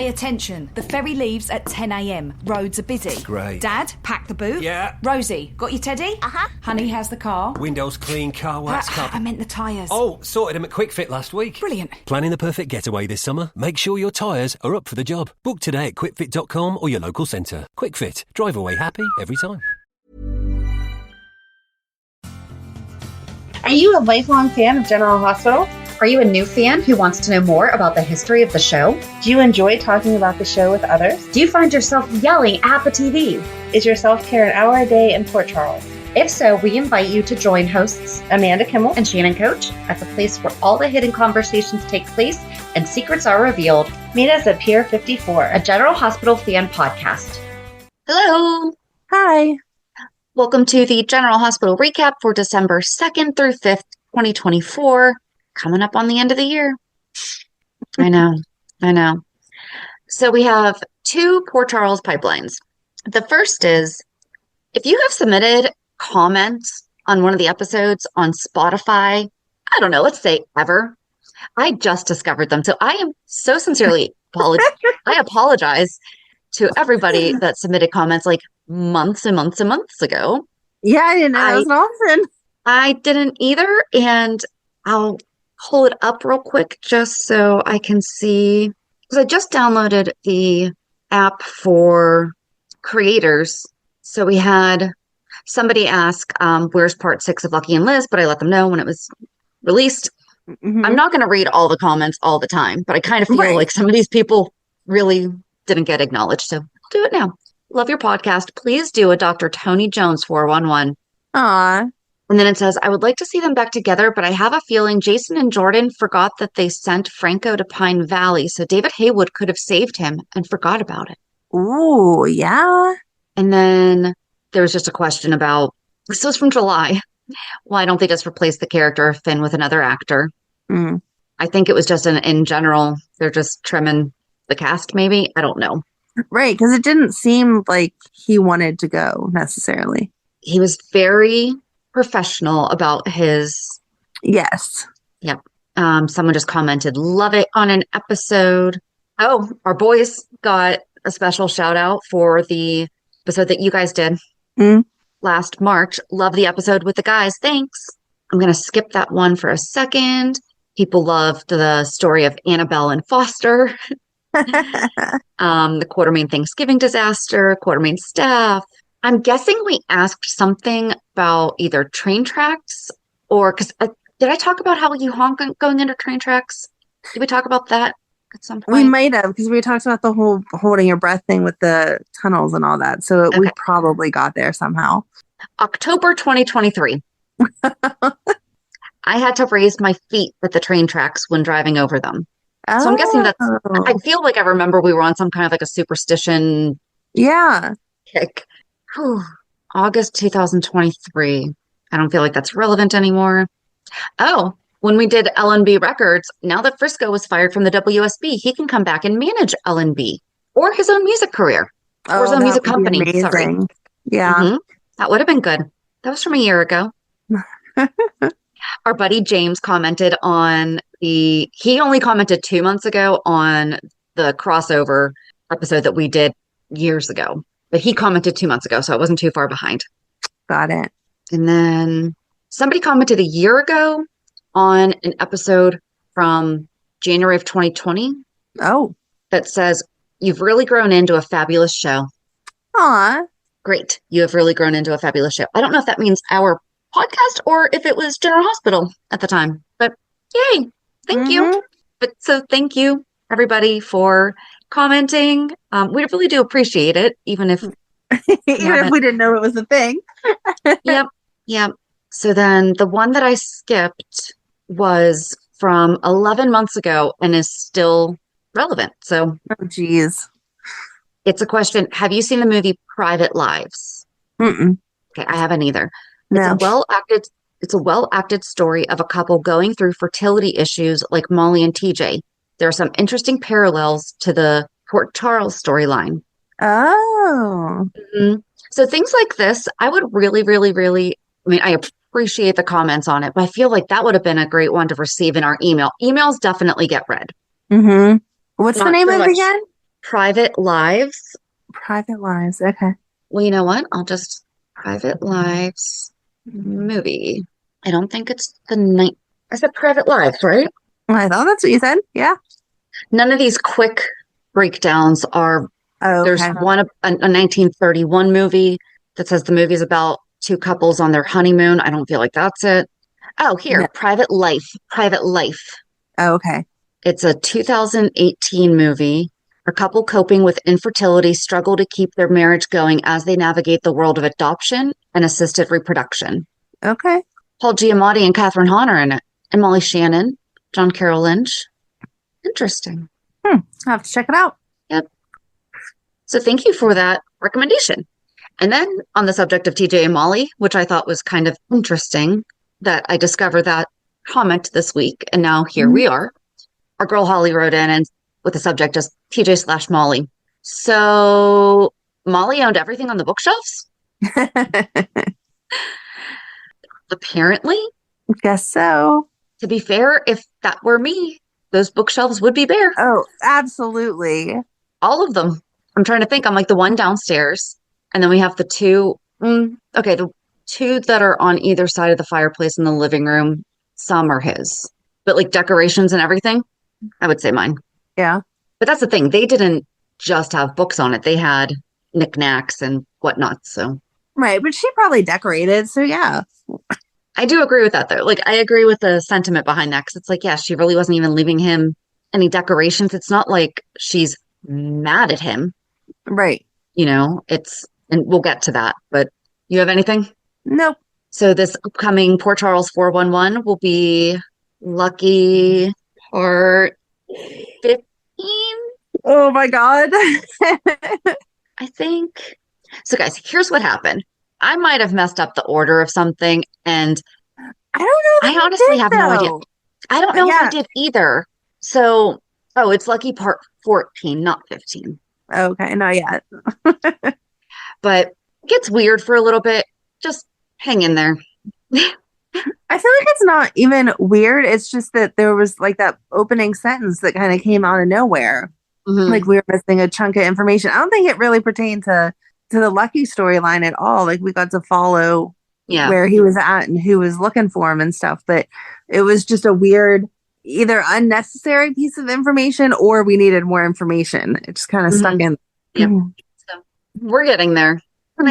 Pay attention. The ferry leaves at 10 a.m. Roads are busy. Great. Dad, pack the boot. Yeah. Rosie, got your teddy? Uh-huh. Honey, how's the car? Windows clean, car wax I meant the tyres. Oh, sorted them at Quick Fit last week. Brilliant. Planning the perfect getaway this summer? Make sure your tyres are up for the job. Book today at quickfit.com or your local centre. Quick Fit. Drive away happy every time. Are you a lifelong fan of General Hospital? Are you a new fan who wants to know more about the history of the show? Do you enjoy talking about the show with others? Do you find yourself yelling at the TV? Is your self-care an hour a day in Port Charles? If so, we invite you to join hosts Amanda Kimmel and Shannon Coach at the place where all the hidden conversations take place and secrets are revealed. Meet us at Pier 54, a General Hospital fan podcast. Hello. Hi. Welcome to the General Hospital recap for December 2nd through 5th, 2024. Coming up on the end of the year. I know. So we have two Port Charles pipelines. The first is, if you have submitted comments on one of the episodes on Spotify, I don't know, let's say ever, I just discovered them. So I am so sincerely I apologize to everybody that submitted comments like months and months and months ago. Yeah, I didn't know that was an option. I didn't either, and I'll pull it up real quick just so I can see, because I just downloaded the app for creators. So we had somebody ask, where's part 6 of Lucky and Liz? But I let them know when it was released. Mm-hmm. I'm not going to read all the comments all the time, but I kind of feel like some of these people really didn't get acknowledged. So I'll do it now. Love your podcast. Please do a Dr. Tony Jones 411. Aw. And then it says, I would like to see them back together, but I have a feeling Jason and Jordan forgot that they sent Franco to Pine Valley, so David Haywood could have saved him and forgot about it. Ooh, yeah. And then there was just a question about, this was from July, why don't they just replace the character of Finn with another actor? Mm. I think it was just in general, they're just trimming the cast maybe. I don't know. Right, because it didn't seem like he wanted to go necessarily. He was very professional about his. Yes. Yep. Someone just commented, love it on an episode. Oh, our boys got a special shout out for the episode that you guys did last March. Love the episode with the guys. Thanks. I'm going to skip that one for a second. People loved the story of Annabelle and Foster. The Quartermaine Thanksgiving disaster, Quartermaine staff. I'm guessing we asked something about either train tracks or, because did I talk about how you honk going under train tracks? Did we talk about that at some point? We might have, because we talked about the whole holding your breath thing with the tunnels and all that. So we probably got there somehow. October 2023. I had to raise my feet at the train tracks when driving over them. So I'm guessing I feel like I remember we were on some kind of like a superstition kick. Whew. August 2023. I don't feel like that's relevant anymore. Oh, when we did L&B Records, now that Frisco was fired from the WSB, he can come back and manage L&B or his own music career or his own music company. Amazing. Sorry. Yeah. Mm-hmm. That would have been good. That was from a year ago. Our buddy James commented on he only commented 2 months ago on the crossover episode that we did years ago. But he commented 2 months ago, so I wasn't too far behind. Got it. And then somebody commented a year ago on an episode from January of 2020. Oh. That says, you've really grown into a fabulous show. Aw. Great. You have really grown into a fabulous show. I don't know if that means our podcast or if it was General Hospital at the time. But yay. Thank you. But so thank you, everybody, for commenting. We really do appreciate it, even if if we didn't know it was a thing. Yep. So then the one that I skipped was from 11 months ago and is still relevant. So, geez, it's a question. Have you seen the movie Private Lives? Mm-mm. Okay, I haven't either. No. It's a well-acted story of a couple going through fertility issues like Molly and TJ. There are some interesting parallels to the Port Charles storyline. Oh. Mm-hmm. So things like this, I would really, really, really, I appreciate the comments on it, but I feel like that would have been a great one to receive in our email. Emails definitely get read. Mm-hmm. What's the name of it again? Private Lives. Private Lives. Okay. Well, you know what? I'll just Private Lives movie. I don't think it's the night. I said Private Lives, right? Well, I thought that's what you said. Yeah. None of these quick breakdowns are. Oh, There's okay. one, a 1931 movie that says the movie is about two couples on their honeymoon. I don't feel like that's it. Oh, here, No. Private Life. Private Life. Oh, okay. It's a 2018 movie. A couple coping with infertility struggle to keep their marriage going as they navigate the world of adoption and assisted reproduction. Okay. Paul Giamatti and Catherine Hahn are in it, and Molly Shannon, John Carroll Lynch. Interesting. I'll have to check it out. Yep. So thank you for that recommendation. And then on the subject of TJ and Molly, which I thought was kind of interesting that I discovered that comment this week. And now here we are. Our girl Holly wrote in and with the subject just TJ/Molly. So Molly owned everything on the bookshelves? Apparently. Guess so. To be fair, if that were me, those bookshelves would be bare. Oh, absolutely. All of them. I'm trying to think. I'm like the one downstairs. And then we have the two. The two that are on either side of the fireplace in the living room. Some are his. But like decorations and everything, I would say mine. Yeah. But that's the thing. They didn't just have books on it. They had knickknacks and whatnot. So Right. But she probably decorated. So yeah. I do agree with that, though. Like, I agree with the sentiment behind that because it's like, yeah, she really wasn't even leaving him any decorations. It's not like she's mad at him. Right. You know, and we'll get to that. But you have anything? Nope. So this upcoming Port Charles 411 will be Lucky Part 15, Oh my God. I think. So guys, here's what happened. I might have messed up the order of something, and I don't know. I honestly have no idea. I don't know if I Yeah. did either. So, it's Lucky Part 14, not 15. Okay. Not yet. But it gets weird for a little bit. Just hang in there. I feel like it's not even weird. It's just that there was like that opening sentence that kind of came out of nowhere. Mhm. Like we were missing a chunk of information. I don't think it really pertained to the Lucky storyline at all. Like we got to follow where he was at and who was looking for him and stuff. But it was just a weird, either unnecessary piece of information or we needed more information. It just kind of stuck in. Yep. So we're getting there. And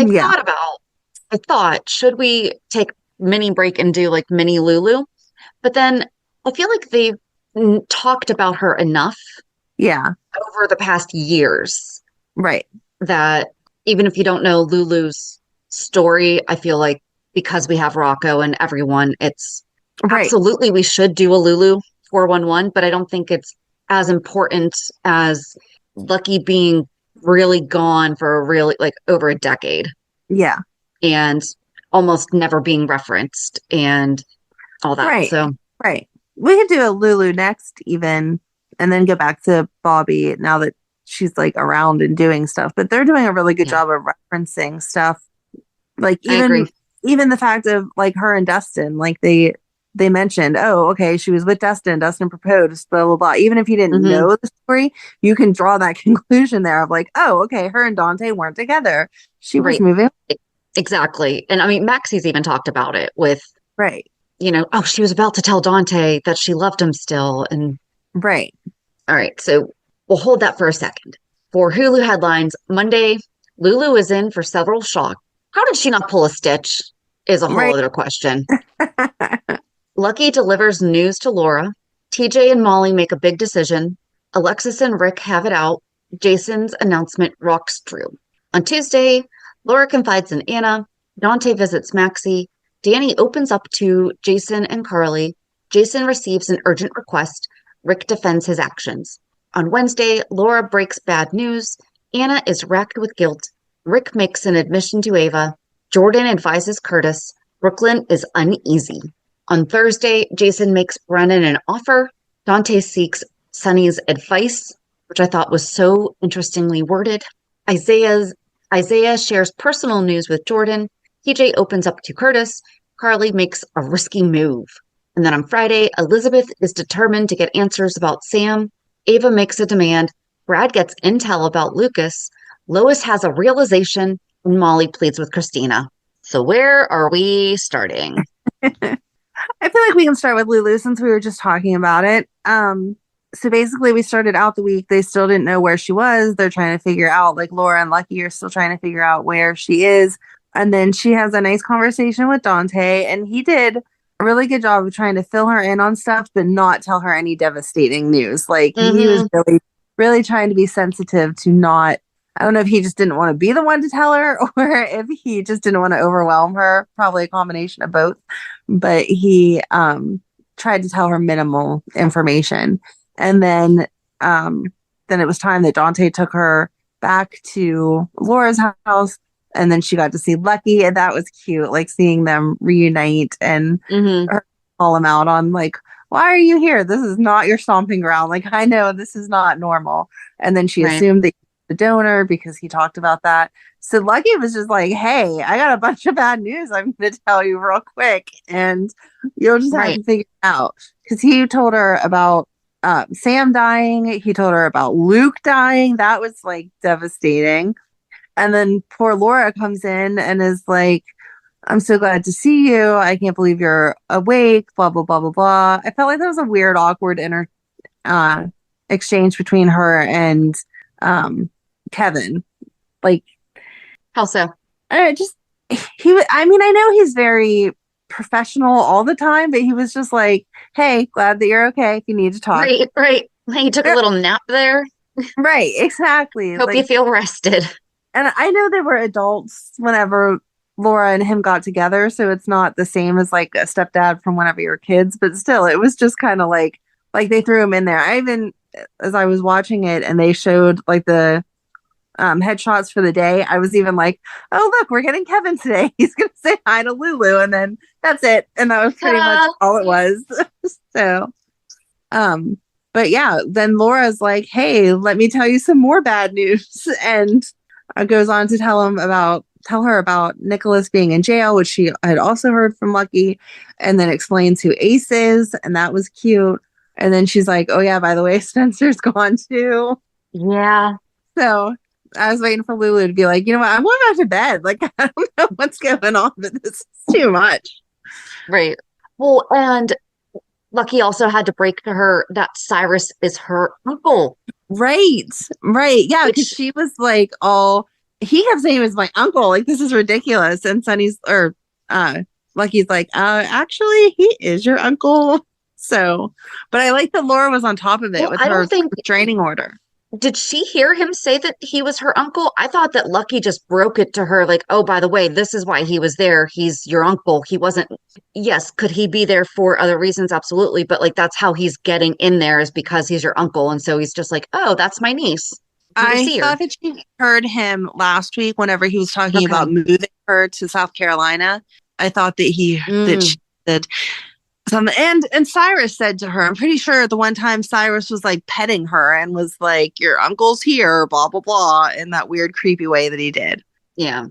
I thought, should we take mini break and do like mini Lulu? But then I feel like they've talked about her enough. Yeah. Over the past years. Right. That even if you don't know Lulu's story, I feel like because we have Rocco and everyone, it's absolutely we should do a Lulu 411, but I don't think it's as important as Lucky being really gone for a really like over a decade. Yeah. And almost never being referenced and all that. Right. So we could do a Lulu next even and then go back to Bobby now that she's like around and doing stuff. But they're doing a really good job of referencing stuff. Like even the fact of like her and Dustin, like they mentioned, oh, okay, she was with Dustin proposed, blah, blah, blah. Even if you didn't know the story, you can draw that conclusion there of like, oh, okay, her and Dante weren't together. She was moving. Exactly. And I mean, Maxie's even talked about it with, you know, oh, she was about to tell Dante that she loved him still. And all right. So we'll hold that for a second. For Hulu headlines, Monday, Lulu is in for several shocks. How did she not pull a stitch is a whole other question. Lucky delivers news to Laura. TJ and Molly make a big decision. Alexis and Rick have it out. Jason's announcement rocks Drew. On Tuesday, Laura confides in Anna. Dante visits Maxie. Danny opens up to Jason and Carly. Jason receives an urgent request. Rick defends his actions. On Wednesday, Laura breaks bad news. Anna is racked with guilt. Rick makes an admission to Ava. Jordan advises Curtis. Brook Lynn is uneasy. On Thursday, Jason makes Brennan an offer. Dante seeks Sonny's advice, which I thought was so interestingly worded. Isaiah shares personal news with Jordan. TJ opens up to Curtis. Carly makes a risky move. And then on Friday, Elizabeth is determined to get answers about Sam. Ava makes a demand. Brad gets intel about Lucas, Lois has a realization, and Molly pleads with Kristina. So where are we starting? I feel like we can start with Lulu since we were just talking about it. So basically we started out the week. They still didn't know where she was. They're trying to figure out, like Laura and Lucky are still trying to figure out where she is. And then she has a nice conversation with Dante, and he did a really good job of trying to fill her in on stuff, but not tell her any devastating news. Like he was really, really trying to be sensitive to not, I don't know if he just didn't want to be the one to tell her or if he just didn't want to overwhelm her, probably a combination of both. But he tried to tell her minimal information. And then it was time that Dante took her back to Laura's house. And then she got to see Lucky, and that was cute, like seeing them reunite and her call him out on like, why are you here? This is not your stomping ground. Like, I know this is not normal. And then she assumed that he was the donor because he talked about that. So Lucky was just like, hey, I got a bunch of bad news I'm going to tell you real quick, and you'll just have to figure it out. Because he told her about Sam dying. He told her about Luke dying. That was like devastating. And then poor Laura comes in and is like, I'm so glad to see you. I can't believe you're awake, blah, blah, blah, blah, blah. I felt like that was a weird, awkward exchange between her and Kevin. Like, how so? I know he's very professional all the time, but he was just like, hey, glad that you're okay if you need to talk. Right. He took a little nap there. Right, exactly. Hope you feel rested. And I know they were adults whenever Laura and him got together, so it's not the same as like a stepdad from whenever you were kids, but still, it was just kind of like they threw him in there. As I was watching it and they showed like the headshots for the day, I was even like, oh, look, we're getting Kevin today. He's going to say hi to Lulu, and then that's it. And that was pretty much all it was. So, but yeah, then Laura's like, hey, let me tell you some more bad news. And goes on to tell her about Nicholas being in jail, which she had also heard from Lucky, and then explains who Ace is, and that was cute. And then she's like, oh yeah, by the way, Spencer's gone too. Yeah. So I was waiting for Lulu to be like, you know what, I'm going back to bed. Like, I don't know what's going on, but this is too much. Right. Well, and Lucky also had to break to her that Cyrus is her uncle. Right. Yeah, because she was like, he kept saying he was my uncle. Like, this is ridiculous. And Lucky's like, actually, he is your uncle. So, but I like that Laura was on top of it with her restraining order. Did she hear him say that he was her uncle? I thought that Lucky just broke it to her like, oh, by the way, this is why he was there. He's your uncle. He wasn't. Yes, could he be there for other reasons? Absolutely. But like, that's how he's getting in there is because he's your uncle. And so he's just like, oh, that's my niece. I thought that she heard him last week whenever he was talking about moving her to South Carolina. I thought that she said something. And Cyrus said to her, I'm pretty sure the one time Cyrus was like petting her and was like, your uncle's here, blah, blah, blah, in that weird, creepy way that he did. Yeah.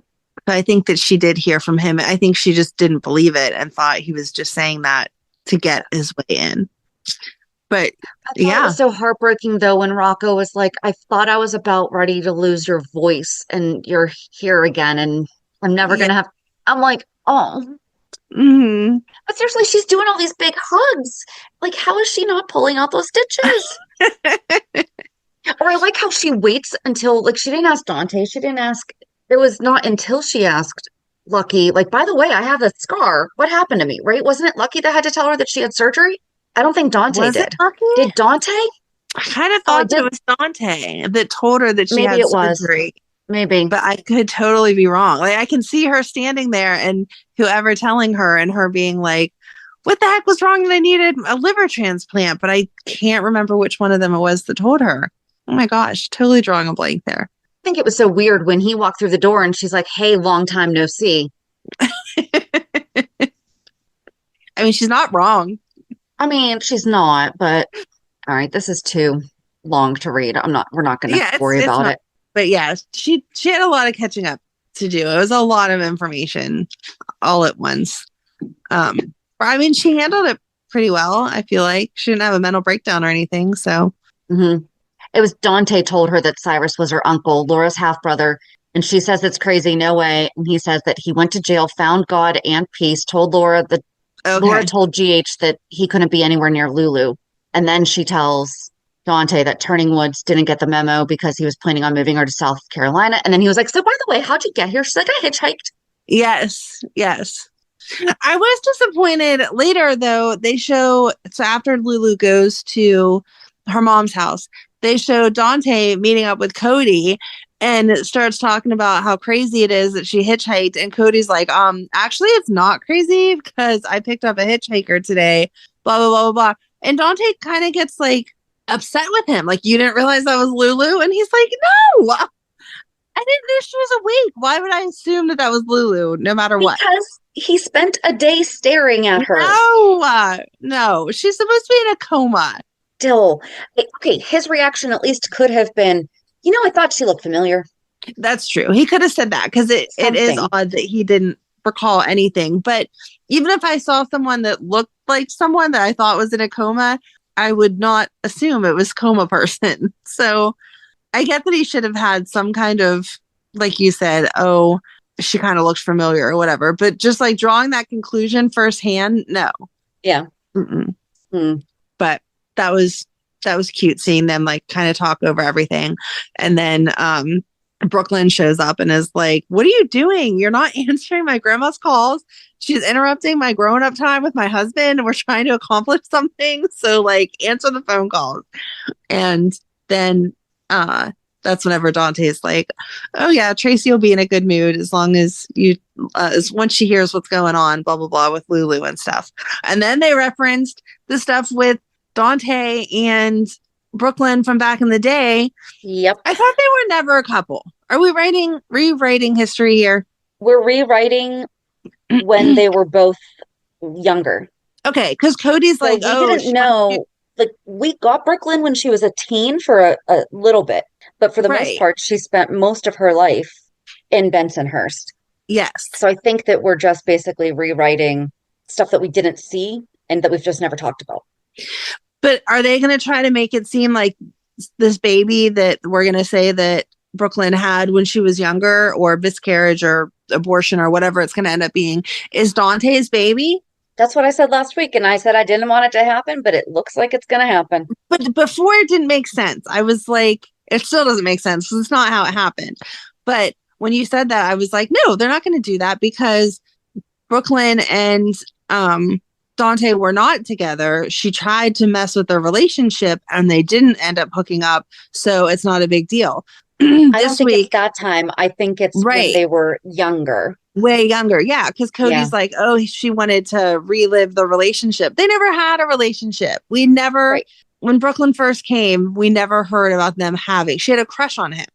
But I think that she did hear from him. I think she just didn't believe it and thought he was just saying that to get his way in. But yeah, it was so heartbreaking though when Rocco was like, I thought I was about ready to lose your voice and you're here again and I'm never gonna have. I'm like, oh. But seriously, she's doing all these big hugs. Like, how is she not pulling out those stitches? Or I like how she waits until, like, she didn't ask Dante. She didn't ask. It was not until she asked Lucky, like, by the way, I have a scar. What happened to me? Right? Wasn't it Lucky that had to tell her that she had surgery? I don't think Dante did. Did Dante? I kind of thought it was Dante that told her that she had surgery. Maybe. But I could totally be wrong. Like, I can see her standing there and whoever telling her and her being like, what the heck was wrong? And I needed a liver transplant. But I can't remember which one of them it was that told her. Oh my gosh, totally drawing a blank there. I think it was so weird when he walked through the door and she's like, hey, long time no see. I mean, she's not wrong. I mean, she's not, but all right, this is too long to read. We're not going to worry about it. But yeah, she had a lot of catching up to do. It was a lot of information all at once. I mean, she handled it pretty well. I feel like she didn't have a mental breakdown or anything. So, It was Dante told her that Cyrus was her uncle, Laura's half-brother, and she says it's crazy, no way. And he says that he went to jail, found God and peace, told Laura that Laura told GH that he couldn't be anywhere near Lulu. And then she tells Dante that Turning Woods didn't get the memo because he was planning on moving her to South Carolina. And then he was like, so by the way, how'd you get here? She's like, I hitchhiked. Yes. I was disappointed. Later, though, so after Lulu goes to her mom's house, they show Dante meeting up with Cody and starts talking about how crazy it is that she hitchhiked. And Cody's like, actually, it's not crazy because I picked up a hitchhiker today, blah, blah, blah, blah, blah. And Dante kind of gets like upset with him. Like, you didn't realize that was Lulu? And he's like, no, I didn't know she was awake. Why would I assume that was Lulu no matter what? Because he spent a day staring at her. No, she's supposed to be in a coma. Still, okay, his reaction at least could have been, I thought she looked familiar. That's true. He could have said that because it is odd that he didn't recall anything. But even if I saw someone that looked like someone that I thought was in a coma, I would not assume it was coma person. So I get that he should have had some kind of, like you said, oh, she kind of looks familiar or whatever. But just like drawing that conclusion firsthand, no. Yeah. But that was cute seeing them like kind of talk over everything. And then Brook Lynn shows up and is like, what are you doing? You're not answering my grandma's calls. She's interrupting my grown-up time with my husband and we're trying to accomplish something. So like answer the phone calls. And then that's whenever Dante's like, oh yeah, Tracy will be in a good mood as long as once she hears what's going on, blah, blah, blah with Lulu and stuff. And then they referenced the stuff with Dante and Brook Lynn from back in the day. Yep. I thought they were never a couple. Are we rewriting history here? We're rewriting when they were both younger. Okay, because Cody's like, we didn't know. Like, we got Brook Lynn when she was a teen for a little bit. But for the most part, she spent most of her life in Bensonhurst. Yes. So I think that we're just basically rewriting stuff that we didn't see and that we've just never talked about. But are they going to try to make it seem like this baby that we're going to say that Brook Lynn had when she was younger, or miscarriage or abortion or whatever it's going to end up being, is Dante's baby? That's what I said last week. And I said I didn't want it to happen, but it looks like it's going to happen. But before it didn't make sense. I was like, it still doesn't make sense because it's not how it happened. But when you said that, I was like, no, they're not going to do that because Brook Lynn and Dante were not together. She tried to mess with their relationship and they didn't end up hooking up. So it's not a big deal. I don't think it's that time. I think it's when they were younger. Way younger. Yeah. Because Cody's like, oh, she wanted to relive the relationship. They never had a relationship. We never, when Brook Lynn first came, we never heard about them having, she had a crush on him.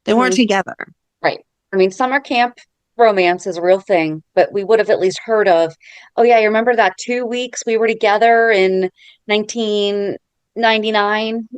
They weren't together. Right. I mean, summer camp romance is a real thing, but we would have at least heard of, oh yeah, you remember that 2 weeks we were together in 1999,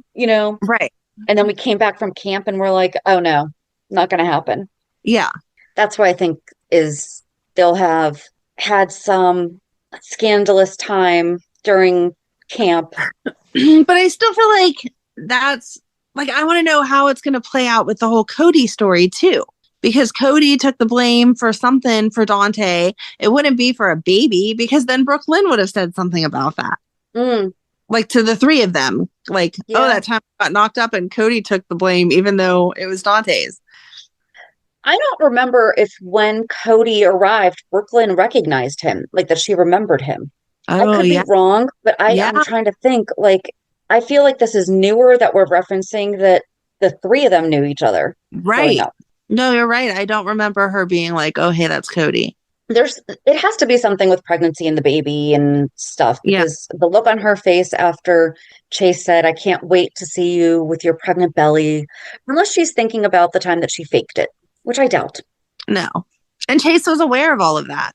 Right. And then we came back from camp and we're like, oh no, not going to happen. Yeah. That's what I think is they'll have had some scandalous time during camp. But I still feel like that's like, I want to know how it's going to play out with the whole Cody story too. Because Cody took the blame for something for Dante. It wouldn't be for a baby because then Brook Lynn would have said something about that. Like to the three of them. Like, oh, that time I got knocked up and Cody took the blame even though it was Dante's. I don't remember if when Cody arrived, Brook Lynn recognized him, like that she remembered him. I could be wrong, but I'm trying to think, like, I feel like this is newer that we're referencing that the three of them knew each other. Right. No, you're right. I don't remember her being like, oh, hey, that's Cody. It has to be something with pregnancy and the baby and stuff. Because the look on her face after Chase said, I can't wait to see you with your pregnant belly. Unless she's thinking about the time that she faked it, which I doubt. No. And Chase was aware of all of that.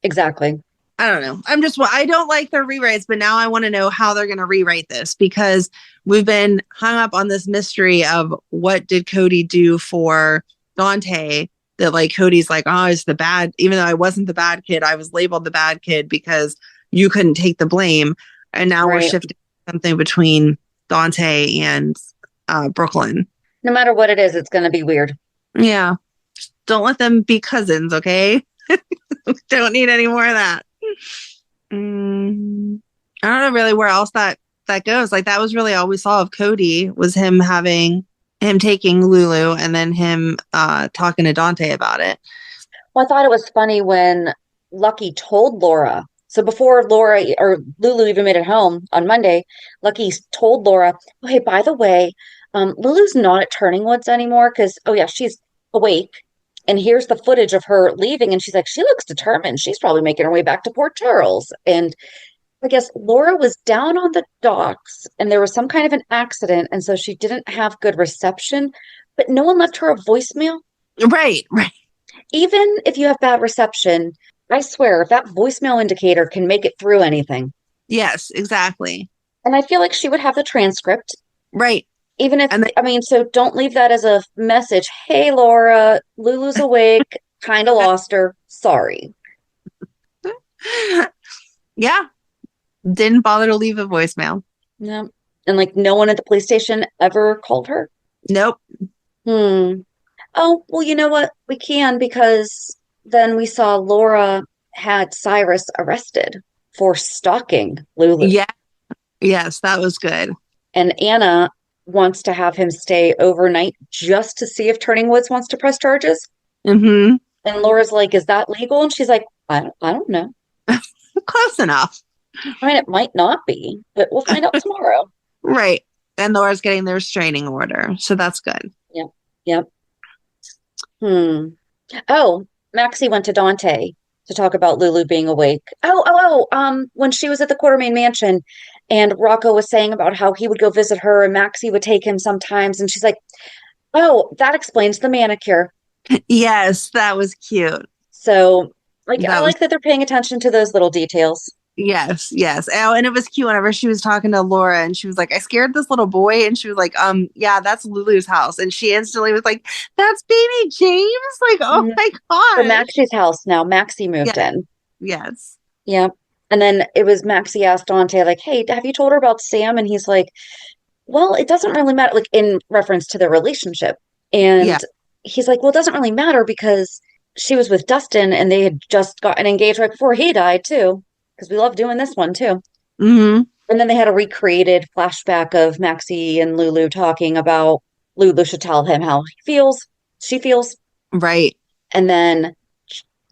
Exactly. I don't know. I don't like their rewrites, but now I want to know how they're going to rewrite this because we've been hung up on this mystery of what did Cody do for Dante, that like Cody's like, oh, it's the bad, even though I wasn't the bad kid, I was labeled the bad kid because you couldn't take the blame. And now we're shifting something between Dante and Brook Lynn. No matter what it is, it's going to be weird. Yeah. Just don't let them be cousins, okay? Don't need any more of that. I don't know really where else that goes. Like, that was really all we saw of Cody, was him taking Lulu and then him talking to Dante about it. Well, I thought it was funny when Lucky told Laura. So before Laura or Lulu even made it home on Monday, Lucky told Laura, oh, hey, by the way, Lulu's not at Turning Woods anymore because, oh yeah, she's awake. And here's the footage of her leaving. And she's like, she looks determined. She's probably making her way back to Port Charles. And I guess Laura was down on the docks and there was some kind of an accident. And so she didn't have good reception, but no one left her a voicemail. Right. Even if you have bad reception, I swear, if that voicemail indicator can make it through anything. Yes, exactly. And I feel like she would have the transcript. Right. Even if, so don't leave that as a message. Hey, Laura, Lulu's awake. Kind of lost her. Sorry. Yeah. Didn't bother to leave a voicemail. No. And like no one at the police station ever called her? Nope. Oh, well, you know what? We can, because then we saw Laura had Cyrus arrested for stalking Lulu. Yeah. Yes, that was good. And Anna wants to have him stay overnight just to see if Turning Woods wants to press charges. Mm-hmm. And Laura's like, is that legal? And she's like, I don't know. Close enough. I mean, it might not be, but we'll find out tomorrow. Right. And Laura's getting the restraining order. So that's good. Yep. Oh, Maxie went to Dante to talk about Lulu being awake. When she was at the Quartermaine mansion and Rocco was saying about how he would go visit her and Maxie would take him sometimes. And she's like, oh, that explains the manicure. Yes, that was cute. So I like that they're paying attention to those little details. Yes. Oh, and it was cute whenever she was talking to Laura and she was like, I scared this little boy. And she was like, yeah, that's Lulu's house. And she instantly was like, that's baby James. Like, oh my God. So Maxie's house now. Maxie moved in. Yes. Yep. And then it was Maxie asked Dante, like, hey, have you told her about Sam? And he's like, well, it doesn't really matter, like in reference to their relationship. And he's like, well, it doesn't really matter because she was with Dustin and they had just gotten engaged right before he died too. Because we love doing this one too. Mm-hmm. And then they had a recreated flashback of Maxie and Lulu talking about Lulu should tell him how she feels. Right. And then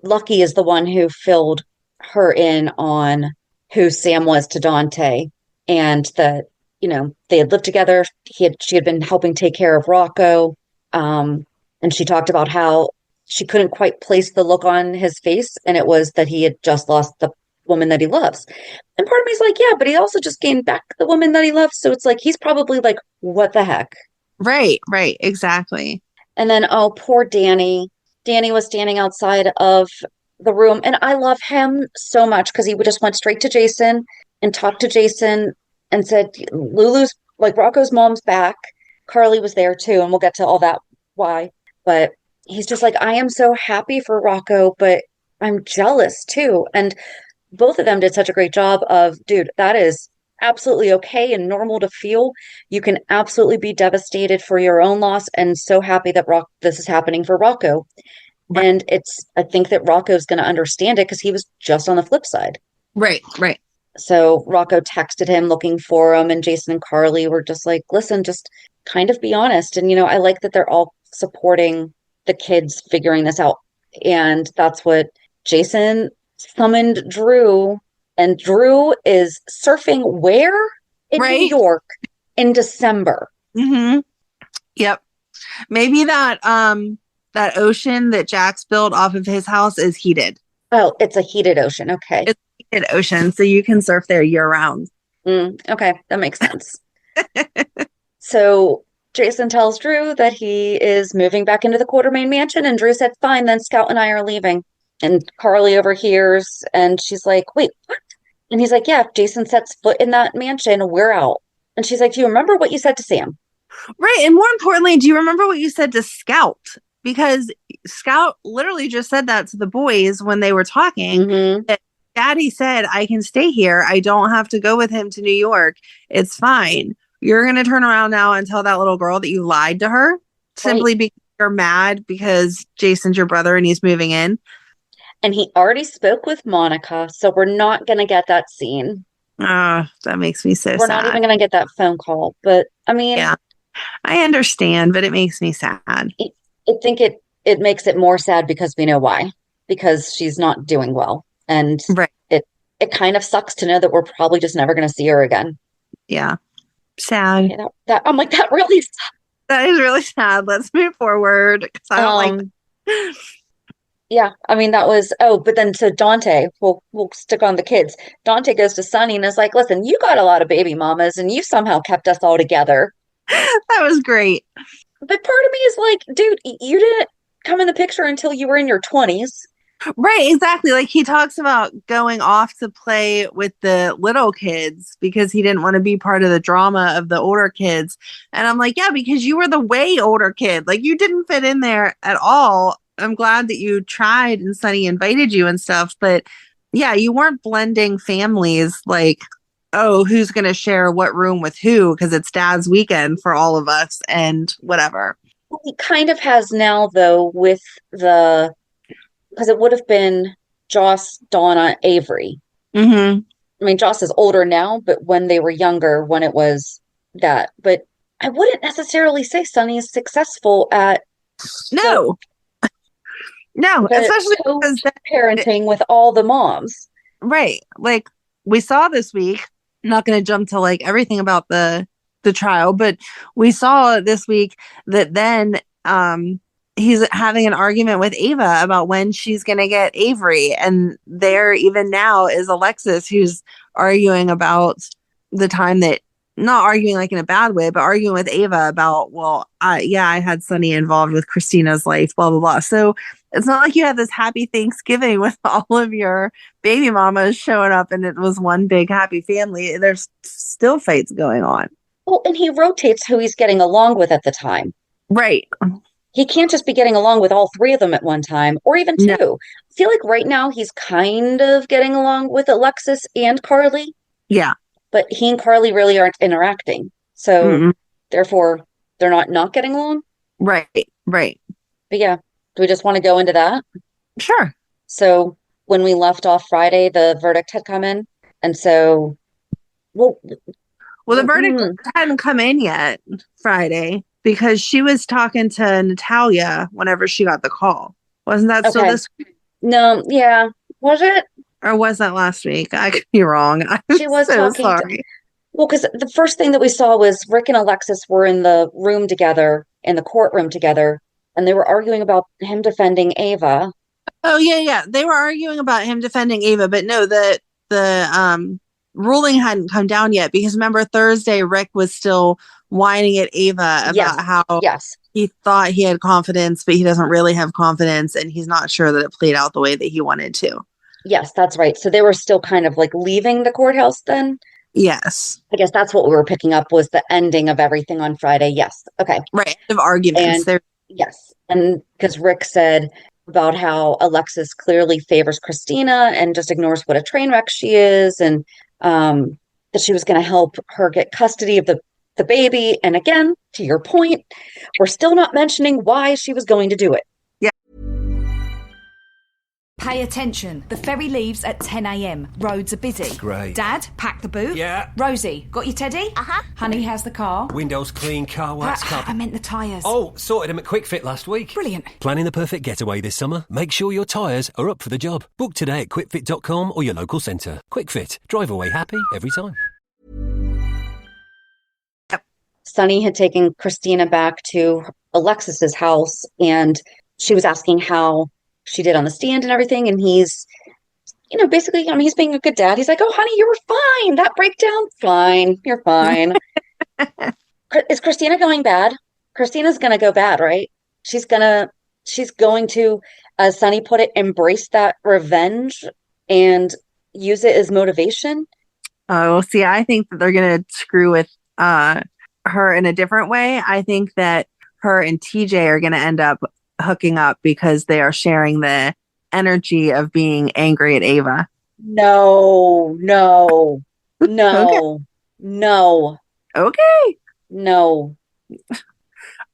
Lucky is the one who filled her in on who Sam was to Dante and that, they had lived together. She had been helping take care of Rocco. And she talked about how she couldn't quite place the look on his face. And it was that he had just lost the woman that he loves. And part of me is like, yeah, but he also just gained back the woman that he loves. So it's like, he's probably like, what the heck? Right. Exactly. And then, oh, poor Danny. Danny was standing outside of the room. And I love him so much because he just went straight to Jason and talked to Jason and said, Lulu's, like Rocco's mom's back. Carly was there too. And we'll get to all that why. But he's just like, I am so happy for Rocco, but I'm jealous too. And both of them did such a great job of, dude, that is absolutely okay and normal to feel. You can absolutely be devastated for your own loss and so happy that this is happening for Rocco. Right. And I think that Rocco's going to understand it because he was just on the flip side. Right. So Rocco texted him looking for him and Jason and Carly were just like, listen, just kind of be honest. And, I like that they're all supporting the kids figuring this out. And that's what Jason summoned Drew, and Drew is surfing where? In New York in December. Mm-hmm. Yep. Maybe that ocean that Jack's built off of his house is heated. Oh, it's a heated ocean. Okay. It's a heated ocean, so you can surf there year round. Okay, that makes sense. So Jason tells Drew that he is moving back into the Quartermaine mansion, and Drew said, fine, then Scout and I are leaving. And Carly overhears and she's like, wait, what? And he's like, yeah, if Jason sets foot in that mansion, we're out. And she's like, do you remember what you said to Sam? Right. And more importantly, do you remember what you said to Scout? Because Scout literally just said that to the boys when they were talking. Mm-hmm. Daddy said, I can stay here. I don't have to go with him to New York. It's fine. you're going to turn around now and tell that little girl that you lied to her simply because you're mad because Jason's your brother and he's moving in. And he already spoke with Monica, so we're not going to get that scene. That makes me so sad. We're not even going to get that phone call. But I mean, yeah, I understand, but it makes me sad. I think it makes it more sad because we know why. Because she's not doing well. And it kind of sucks to know that we're probably just never going to see her again. Yeah. Sad. I'm like, that really sucks. That is really sad. Let's move forward because I don't like that. Yeah, I mean, that was, but then so Dante, we'll stick on the kids. Dante goes to Sonny and is like, listen, you got a lot of baby mamas and you somehow kept us all together. That was great. But part of me is like, dude, you didn't come in the picture until you were in your 20s. Right, exactly. Like he talks about going off to play with the little kids because he didn't want to be part of the drama of the older kids. And I'm like, yeah, because you were the way older kid. Like you didn't fit in there at all. I'm glad that you tried and Sonny invited you and stuff. But yeah, you weren't blending families like, oh, who's going to share what room with who because it's dad's weekend for all of us and whatever. He kind of has now, though, with because it would have been Joss, Donna, Avery. Mm-hmm. I mean, Joss is older now, but when they were younger, when it was that. But I wouldn't necessarily say Sonny is successful at no, especially because parenting with all the moms. Right. Like we saw this week, I'm not going to jump to like everything about the trial, but we saw this week that then he's having an argument with Ava about when she's going to get Avery. And there even now is Alexis who's arguing about the time that, not arguing like in a bad way, but arguing with Ava about, well, I had Sonny involved with Kristina's life, blah, blah, blah. So it's not like you had this happy Thanksgiving with all of your baby mamas showing up and it was one big happy family. There's still fights going on. Well, and he rotates who he's getting along with at the time. Right. He can't just be getting along with all three of them at one time, or even two. No. I feel like right now he's kind of getting along with Alexis and Carly. Yeah. But he and Carly really aren't interacting. So therefore, they're not getting along. Right. But yeah, do we just want to go into that? Sure. So when we left off Friday, the verdict had come in. And so, well, the verdict hadn't come in yet Friday because she was talking to Natalia whenever she got the call. Wasn't that still this week? No, yeah. Was it? Or was that last week? I could be wrong. She was so talking. Sorry. Well, because the first thing that we saw was Rick and Alexis were in the room together, in the courtroom together, and they were arguing about him defending Ava. Oh, yeah. They were arguing about him defending Ava, but no, the ruling hadn't come down yet because remember Thursday, Rick was still whining at Ava about how he thought he had confidence, but he doesn't really have confidence, and he's not sure that it played out the way that he wanted to. Yes, that's right. So they were still kind of like leaving the courthouse then? Yes. I guess that's what we were picking up was the ending of everything on Friday. Yes. Okay. Right. Of arguments. Yes. And because Rick said about how Alexis clearly favors Kristina and just ignores what a train wreck she is, and that she was going to help her get custody of the baby. And again, to your point, we're still not mentioning why she was going to do it. Pay attention. The ferry leaves at 10 a.m. Roads are busy. Great. Dad, pack the boot. Yeah. Rosie, got your teddy? Uh-huh. Honey, how's the car? Windows clean, car wax covered. I meant the tyres. Oh, sorted them at Quick Fit last week. Brilliant. Planning the perfect getaway this summer? Make sure your tyres are up for the job. Book today at quickfit.com or your local centre. Quick Fit. Drive away happy every time. Sonny had taken Kristina back to Alexis's house, and she was asking how she did on the stand and everything. And he's, basically, he's being a good dad. He's like, oh, honey, you were fine. That breakdown, fine. You're fine. Is Kristina going bad? Kristina's going to go bad, right? She's going to, as Sonny put it, embrace that revenge and use it as motivation. Oh, see, I think that they're going to screw with her in a different way. I think that her and TJ are going to end up hooking up because they are sharing the energy of being angry at Ava. No. Okay. No. Okay. No.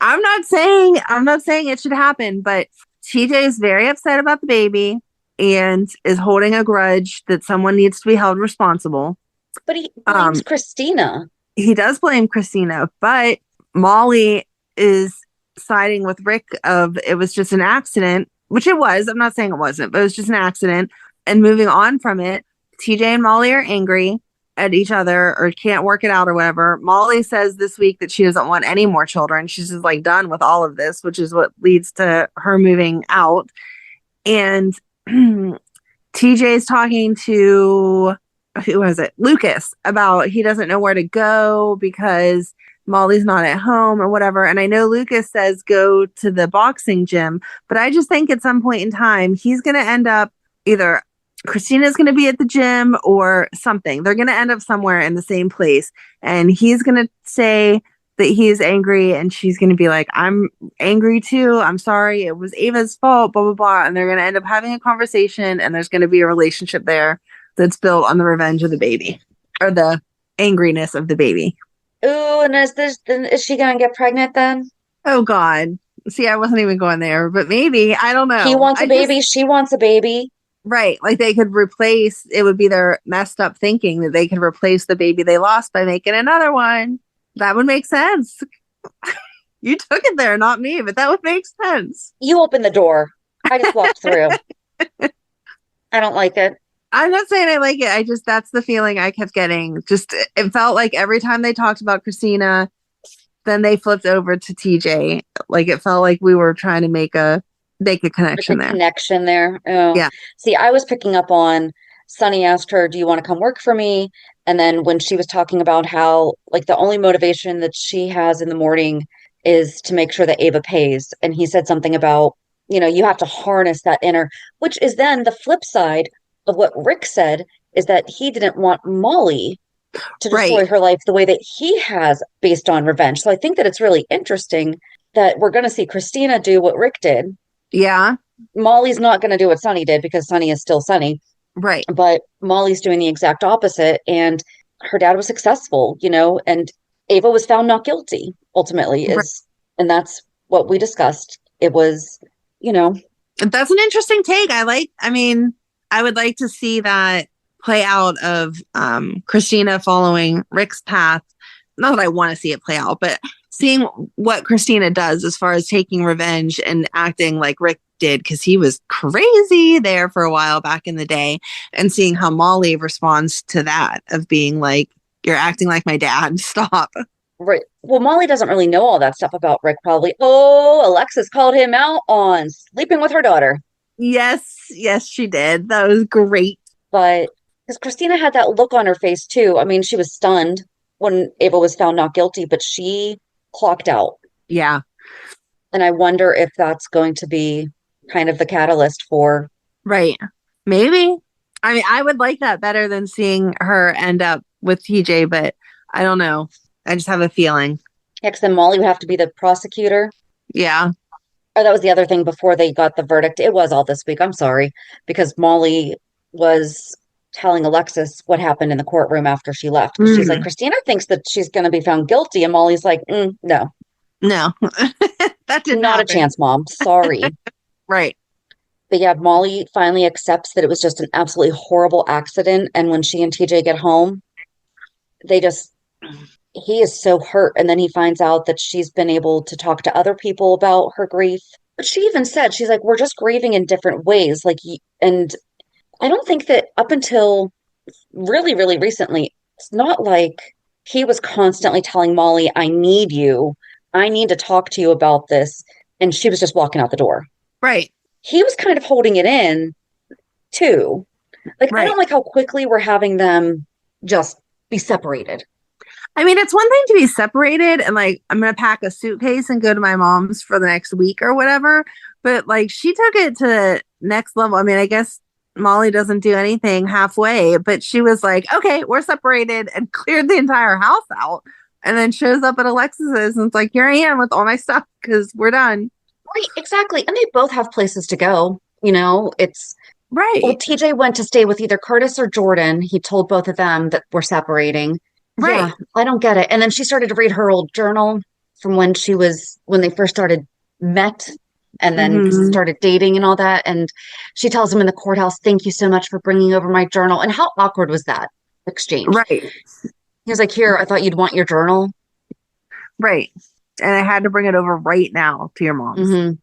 I'm not saying it should happen, but TJ is very upset about the baby and is holding a grudge that someone needs to be held responsible. But he blames Kristina. He does blame Kristina, but Molly is siding with Rick of it was just an accident, which it was. I'm not saying it wasn't, but it was just an accident. And moving on from it, TJ and Molly are angry at each other or can't work it out or whatever. Molly says this week that she doesn't want any more children. She's just like done with all of this, which is what leads to her moving out. And TJ's talking to, who was it? Lucas, about he doesn't know where to go because Molly's not at home or whatever. And I know Lucas says go to the boxing gym, but I just think at some point in time, he's going to end up either Kristina's going to be at the gym or something. They're going to end up somewhere in the same place. And he's going to say that he's angry and she's going to be like, I'm angry too. I'm sorry. It was Ava's fault, blah, blah, blah. And they're going to end up having a conversation and there's going to be a relationship there that's built on the revenge of the baby or the angriness of the baby. Ooh, and is she going to get pregnant then? Oh, God. See, I wasn't even going there, but maybe. I don't know. He wants a baby. She wants a baby. Right. Like they could replace, it would be their messed up thinking that they could replace the baby they lost by making another one. That would make sense. You took it there, not me, but that would make sense. You opened the door. I just walked through. I don't like it. I'm not saying I like it. That's the feeling I kept getting. Just, it felt like every time they talked about Kristina, then they flipped over to TJ. Like it felt like we were trying to make a connection there. Connection there. Oh. Yeah. See, I was picking up on Sonny asked her, do you want to come work for me? And then when she was talking about how like the only motivation that she has in the morning is to make sure that Ava pays. And he said something about, you have to harness that inner, which is then the flip side of what Rick said is that he didn't want Molly to destroy her life the way that he has based on revenge. So I think that it's really interesting that we're going to see Kristina do what Rick did. Yeah. Molly's not going to do what Sonny did because Sonny is still Sonny. Right. But Molly's doing the exact opposite. And her dad was successful, and Ava was found not guilty ultimately and that's what we discussed. It was, That's an interesting take. I would like to see that play out of Kristina following Rick's path. Not that I want to see it play out, but seeing what Kristina does as far as taking revenge and acting like Rick did, because he was crazy there for a while back in the day, and seeing how Molly responds to that of being like, you're acting like my dad, stop. Right. Well, Molly doesn't really know all that stuff about Rick, probably. Oh, Alexis called him out on sleeping with her daughter. Yes, she did. That was great. But because Kristina had that look on her face too. I mean, she was stunned when Ava was found not guilty, but she clocked out. Yeah. And I wonder if that's going to be kind of the catalyst for... Right. Maybe. I mean, I would like that better than seeing her end up with TJ, but I don't know. I just have a feeling. Yeah, because then Molly would have to be the prosecutor. Yeah. Oh, that was the other thing before they got the verdict. It was all this week. I'm sorry. Because Molly was telling Alexis what happened in the courtroom after she left. She's like, Kristina thinks that she's going to be found guilty. And Molly's like, no. No. That did not a chance, Mom. Sorry. Right. But yeah, Molly finally accepts that it was just an absolutely horrible accident. And when she and TJ get home, he is so hurt. And then he finds out that she's been able to talk to other people about her grief. But she even said, she's like, we're just grieving in different ways. And I don't think that up until really, really recently, it's not like he was constantly telling Molly, I need you. I need to talk to you about this. And she was just walking out the door. Right. He was kind of holding it in too. I don't like how quickly we're having them just be separated. I mean, it's one thing to be separated and I'm going to pack a suitcase and go to my mom's for the next week or whatever. But she took it to the next level. I mean, I guess Molly doesn't do anything halfway, but she was like, okay, we're separated, and cleared the entire house out, and then shows up at Alexis's and it's like, here I am with all my stuff because we're done. Right, exactly. And they both have places to go. It's right. Well, TJ went to stay with either Curtis or Jordan. He told both of them that we're separating. Right. Yeah, I don't get it. And then she started to read her old journal from when they first met and then started dating and all that. And she tells him in the courthouse, "Thank you so much for bringing over my journal." And how awkward was that exchange? Right. He was like, "Here, I thought you'd want your journal." Right. And I had to bring it over right now to your mom's. Mm-hmm.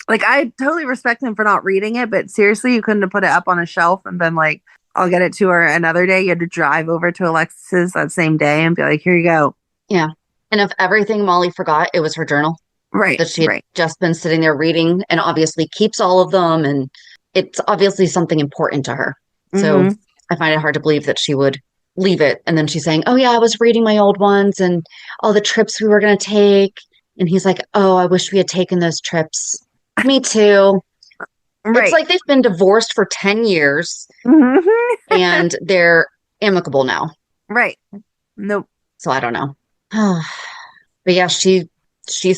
Like, I totally respect him for not reading it, but seriously, you couldn't have put it up on a shelf and been like, I'll get it to her another day. You had to drive over to Alexis's that same day and be like, here you go. Yeah. And of everything Molly forgot, it was her journal. Right. That she had just been sitting there reading and obviously keeps all of them. And it's obviously something important to her. So I find it hard to believe that she would leave it. And then she's saying, "Oh, yeah, I was reading my old ones and all the trips we were going to take." And he's like, "Oh, I wish we had taken those trips." Me too. Right. It's like they've been divorced for 10 years and they're amicable now. Right. Nope. So I don't know. But yeah, she's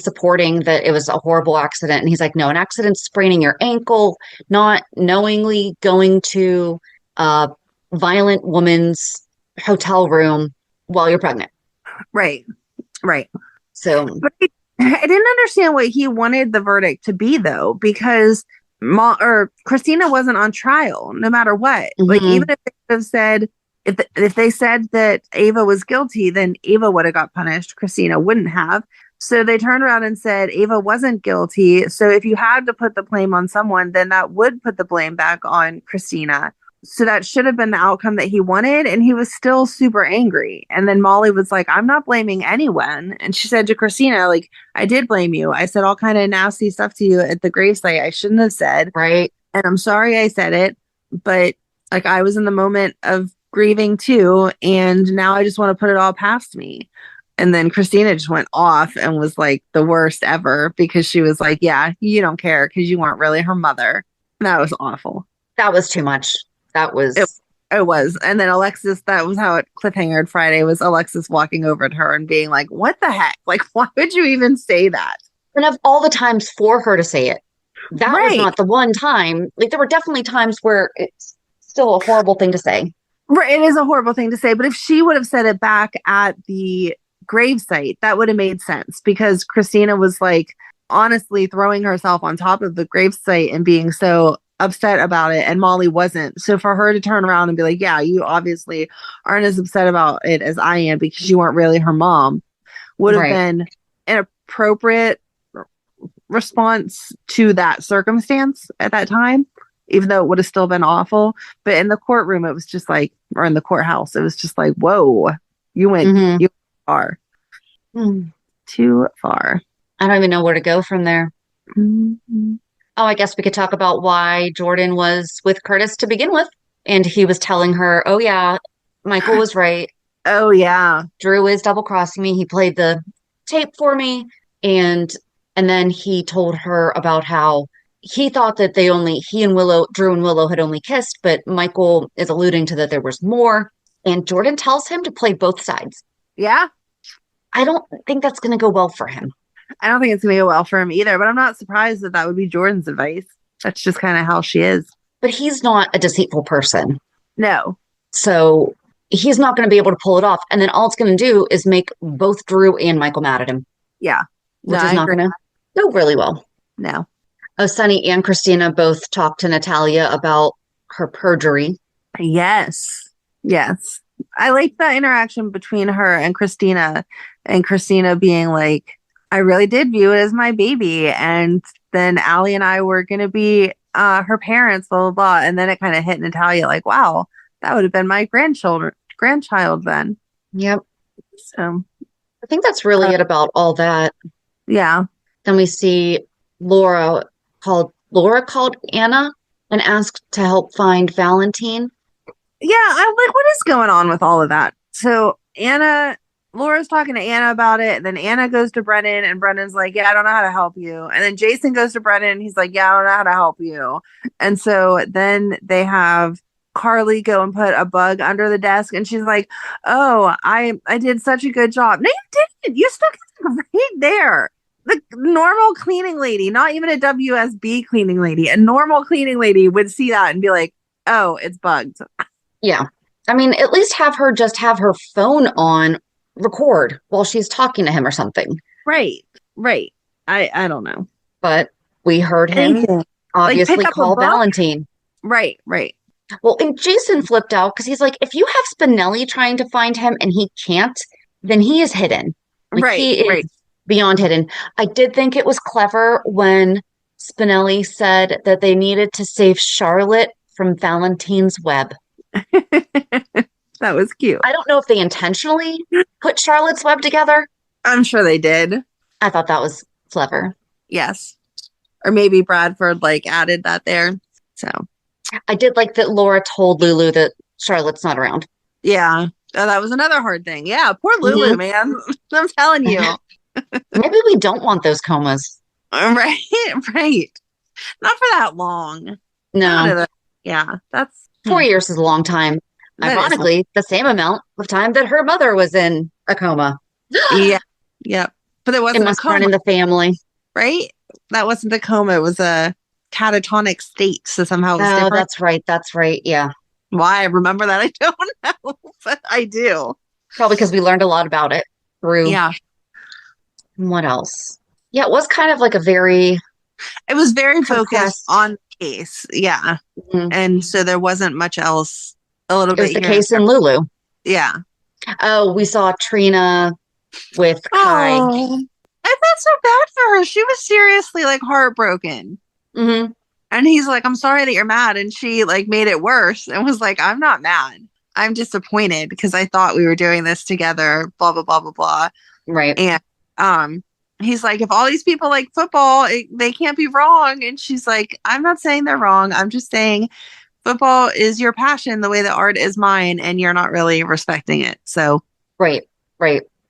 supporting that it was a horrible accident. And he's like, "No, an accident's spraining your ankle, not knowingly going to a violent woman's hotel room while you're pregnant." Right. Right. So but I didn't understand what he wanted the verdict to be, though, because Kristina wasn't on trial no matter what. Like, even if they have said, if they said that Ava was guilty, then Ava would have got punished. Kristina wouldn't have. So they turned around and said Ava wasn't guilty. So if you had to put the blame on someone, then that would put the blame back on Kristina. So that should have been the outcome that he wanted. And he was still super angry. And then Molly was like, "I'm not blaming anyone." And she said to Kristina, like, "I did blame you. I said all kind of nasty stuff to you at the gravesite I shouldn't have said. Right. And I'm sorry I said it. But like, I was in the moment of grieving too. And now I just want to put it all past me." And then Kristina just went off and was like the worst ever because she was like, "Yeah, you don't care because you weren't really her mother." And that was awful. That was too much. That was it was. And then Alexis, that was how it cliffhangered Friday, was Alexis walking over to her and being like, "What the heck? Like, why would you even say that?" And of all the times for her to say it, that was not the one time. Like, there were definitely times where it's still a horrible thing to say. Right. It is a horrible thing to say. But if she would have said it back at the gravesite, that would have made sense, because Kristina was like honestly throwing herself on top of the gravesite and being so upset about it, and Molly wasn't. So for her to turn around and be like, "Yeah, you obviously aren't as upset about it as I am because you weren't really her mom," would have been an appropriate response to that circumstance at that time, even though it would have still been awful. But in the courtroom, it was just like, or in the courthouse, it was just like, whoa, you went far. Too far. I don't even know where to go from there. Oh, I guess we could talk about why Jordan was with Curtis to begin with. And he was telling her, "Oh, yeah, Michael was right. Oh, yeah. Drew is double-crossing me. He played the tape for me." And then he told her about how he thought that Drew and Willow had only kissed, but Michael is alluding to that there was more. And Jordan tells him to play both sides. Yeah. I don't think that's going to go well for him. I don't think it's going to go well for him either, but I'm not surprised that would be Jordan's advice. That's just kind of how she is. But he's not a deceitful person. No. So he's not going to be able to pull it off. And then all it's going to do is make both Drew and Michael mad at him. Yeah. Which is not going to go really well. No. Oh, Sonny and Kristina both talked to Natalia about her perjury. Yes. Yes. I like that interaction between her and Kristina being like, "I really did view it as my baby. And then Allie and I were going to be her parents, blah, blah, blah." And then it kind of hit Natalia like, wow, that would have been my grandchild then. Yep. So I think that's really it about all that. Yeah. Then we see Laura called Anna and asked to help find Valentin. Yeah, I'm like, what is going on with all of that? So Laura's talking to Anna about it. Then Anna goes to Brennan, and Brennan's like, "Yeah, I don't know how to help you." And then Jason goes to Brennan, and he's like, "Yeah, I don't know how to help you." And so then they have Carly go and put a bug under the desk, and she's like, "Oh, I did such a good job." No, you didn't. You stuck it right there. The normal cleaning lady, not even a WSB cleaning lady, a normal cleaning lady would see that and be like, "Oh, it's bugged." Yeah. I mean, at least have her just have her phone on record while she's talking to him or something. Right. I don't know. But we heard him Anything. obviously Pick up a call book? Valentin. Right. Well, and Jason flipped out because he's like, if you have Spinelli trying to find him and he can't, then he is hidden. He is beyond hidden. I did think it was clever when Spinelli said that they needed to save Charlotte from Valentin's web. That was cute. I don't know if they intentionally put Charlotte's web together. I'm sure they did. I thought that was clever. Yes. Or maybe Bradford added that there. So I did like that Laura told Lulu that Charlotte's not around. yeah. Oh, that was another hard thing. Yeah, poor Lulu, man. I'm telling you. Maybe we don't want those comas. Right. Not for that long. No. Yeah, that's 4 years is a long time. Ironically, the same amount of time that her mother was in a coma. Yeah. But it wasn't it must a coma. run in the family. Right? That wasn't a coma. It was a catatonic state. So somehow it was different. That's right. Yeah. Why I remember that, I don't know. But I do. Probably because we learned a lot about it through. Yeah. What else? Yeah, it was kind of it was very focused on the case. Yeah. Mm-hmm. And so there wasn't much else. A little bit. It was the case in Lulu. Yeah. Oh, we saw Trina with Kai. Oh, I felt so bad for her. She was seriously heartbroken. Mm-hmm. And he's like, I'm sorry that you're mad. And she made it worse and was like, I'm not mad. I'm disappointed because I thought we were doing this together, blah, blah, blah, blah, blah. Right. And he's like, if all these people like football, they can't be wrong. And she's like, I'm not saying they're wrong. I'm just saying football is your passion the way that art is mine. And you're not really respecting it. So. Right.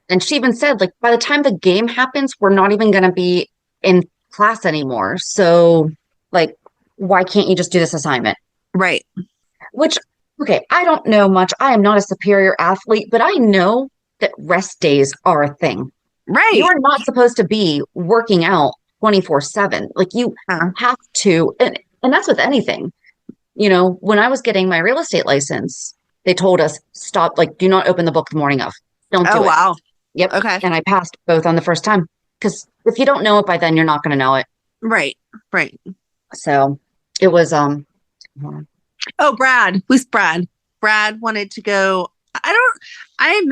And she even said, by the time the game happens, we're not even going to be in class anymore. So, why can't you just do this assignment? Right. Which, okay, I don't know much. I am not a superior athlete, but I know that rest days are a thing. Right. You are not supposed to be working out 24/7. You have to, and that's with anything. When I was getting my real estate license, they told us, stop, do not open the book the morning of. Don't do it. Oh, wow. Yep. Okay. And I passed both on the first time. Because if you don't know it by then, you're not going to know it. Right. So it was, Oh, Brad. Who's Brad? Brad wanted to go. I don't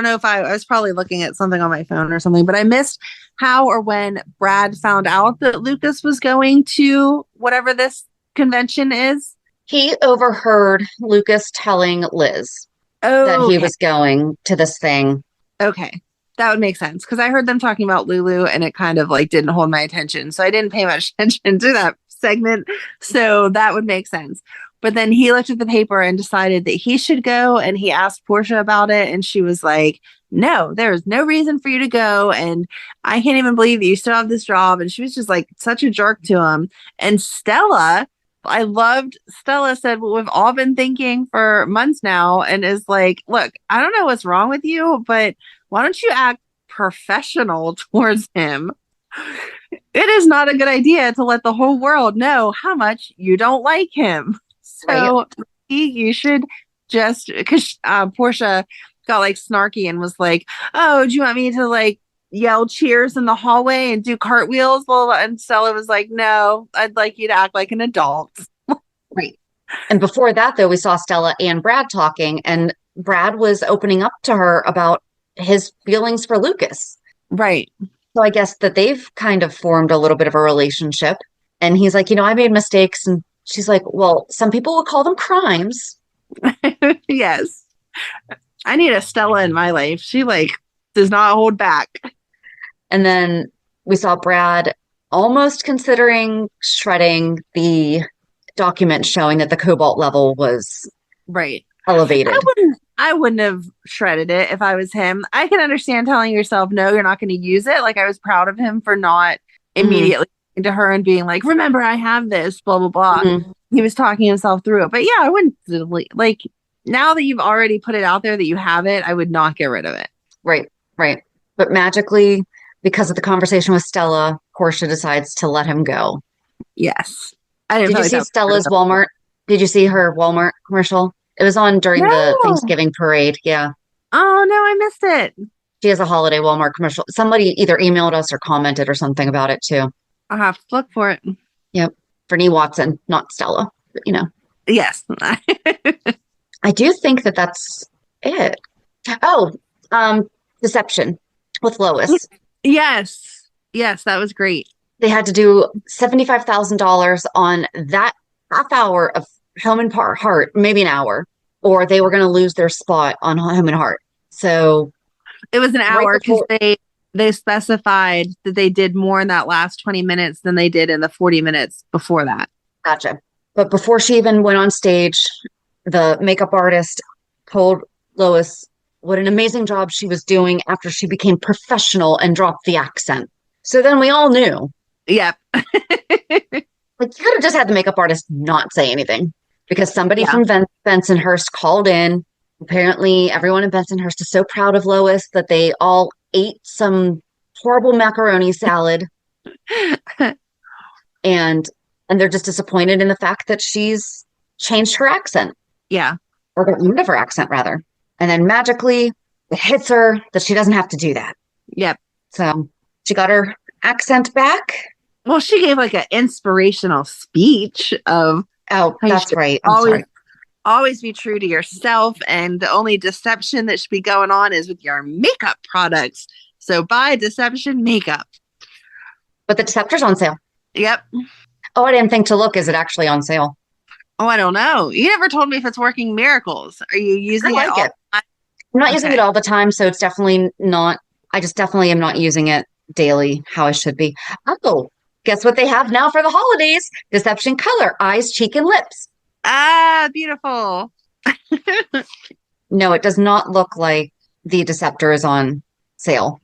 know if I was probably looking at something on my phone or something, but I missed how or when Brad found out that Lucas was going to whatever this convention is. He overheard Lucas telling Liz that he was going to this thing. Okay. That would make sense because I heard them talking about Lulu and it kind of didn't hold my attention. So I didn't pay much attention to that segment. So that would make sense. But then he looked at the paper and decided that he should go. And he asked Portia about it. And she was like, no, there's no reason for you to go. And I can't even believe that you still have this job. And she was just such a jerk to him. And Stella, I loved Stella said what we've all been thinking for months now. And is like, look, I don't know what's wrong with you, but why don't you act professional towards him? It is not a good idea to let the whole world know how much you don't like him. So you should just, because Portia got snarky and was like, oh, do you want me to yell cheers in the hallway and do cartwheels? And Stella was like, no, I'd like you to act like an adult. Right. And before that, though, we saw Stella and Brad talking, and Brad was opening up to her about his feelings for Lucas. Right. So I guess that they've kind of formed a little bit of a relationship. And he's like, I made mistakes. And she's like, well, some people would call them crimes. Yes. I need a Stella in my life. She does not hold back. And then we saw Brad almost considering shredding the document showing that the cobalt level was elevated. I wouldn't have shredded it if I was him. I can understand telling yourself, no, you're not going to use it. I was proud of him for not immediately to her and being like, remember, I have this, blah, blah, blah. Mm-hmm. He was talking himself through it. But yeah, I wouldn't delete. Now that you've already put it out there that you have it, I would not get rid of it. Right. But magically, because of the conversation with Stella, Portia decides to let him go. Yes. Did you see Stella's Walmart? Did you see her Walmart commercial? It was on during the No. Thanksgiving parade. Yeah. Oh, no, I missed it. She has a holiday Walmart commercial. Somebody either emailed us or commented or something about it too. I'll have to look for it. Yep. Fernie Watson, not Stella, but, Yes. I do think that that's it. Oh, deception with Lois. Yes. Yes, that was great. They had to do $75,000 on that half hour of Home and Heart, maybe an hour, or they were going to lose their spot on Home and Heart. So it was an hour because they specified that they did more in that last 20 minutes than they did in the 40 minutes before that. Gotcha. But before she even went on stage, the makeup artist told Lois what an amazing job she was doing after she became professional and dropped the accent. So then we all knew. Yep. You could have just had the makeup artist not say anything because somebody from Bensonhurst called in. Apparently, everyone in Bensonhurst is so proud of Lois that they all ate some horrible macaroni salad. and they're just disappointed in the fact that she's changed her accent. Yeah. Or got rid of her accent, rather. And then magically, it hits her that she doesn't have to do that. Yep. So she got her accent back. Well, she gave an inspirational speech of... Oh, that's right. I'm sorry. Always be true to yourself, and the only deception that should be going on is with your makeup products. So buy deception makeup. But the Deceptor's on sale. Yep. Oh, I didn't think to look. Is it actually on sale? Oh, I don't know. You never told me if it's working miracles. Are you using it all? I'm not using it all the time, so it's definitely not. I just definitely am not using it daily how I should be. Oh, guess what they have now for the holidays? Deception color, eyes, cheek, and lips. Ah, beautiful. No, it does not look like the Deceptor is on sale.